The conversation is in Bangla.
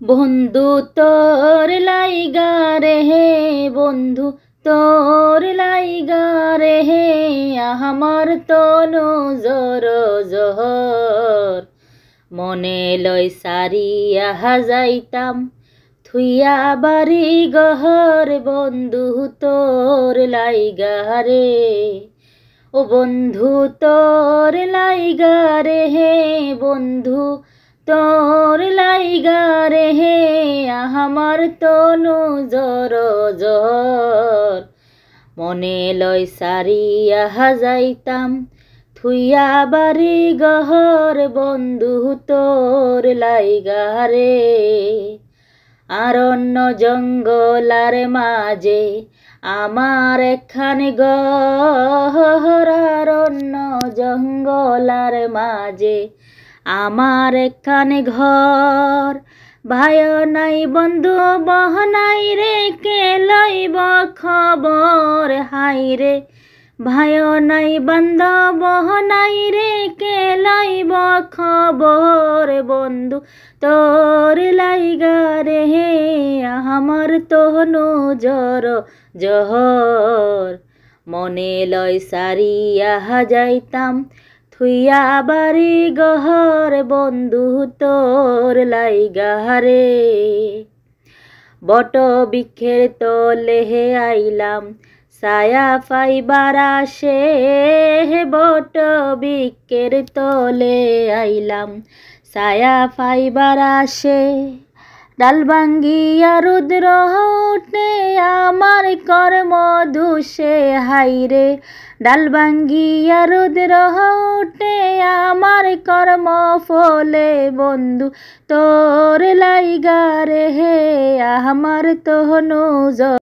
বন্ধু তোর লাইগা রে হে বন্ধু তোর লাইগা রে হে আমার তনু জর জহর মনে লয় সারিয়া যাইতাম থুইয়া বাড়ি গহর বন্ধু তোর লাইগা রে ও বন্ধু তোর লাইগা রে হে বন্ধু তোর লাইগা রে হে আমার তনু জর জর মনে লয় সারিয়া যাইতাম থুইয়া বাড়ি গহর বন্ধু তোর লাইগা রে আরণ্য জঙ্গলার মাঝে আমার একখানে ঘর আরণ্য জঙ্গলার মাঝে আমার একখানে ঘর ভাই নাই বন্ধু বহ নাই রে কে লইব খবর হাই রে ভাই নাই বান্ধব নাই রে কে লইব খবর বন্ধু তোর লাইগা রে হে আমার তনু জর জহর মনে লয় সারিয়া যাইতাম থুইয়া বাড়ি গহর বন্ধু তোর লাইগা রে বট বৃক্ষের তলে হে আইলাম ছায়া পাইবার আসে বট বৃক্ষের তলে আইলাম ছায়া পাইবার আসে ডাল ভাঙ্গিয়া রুদ্র উঠে আমার কর্ম দুষে হাইরে ডাল ভাঙ্গিয়া রুদ্র উঠে আমার কর্ম ফলে বন্ধু তোর লাইগা রে হে আমার তনু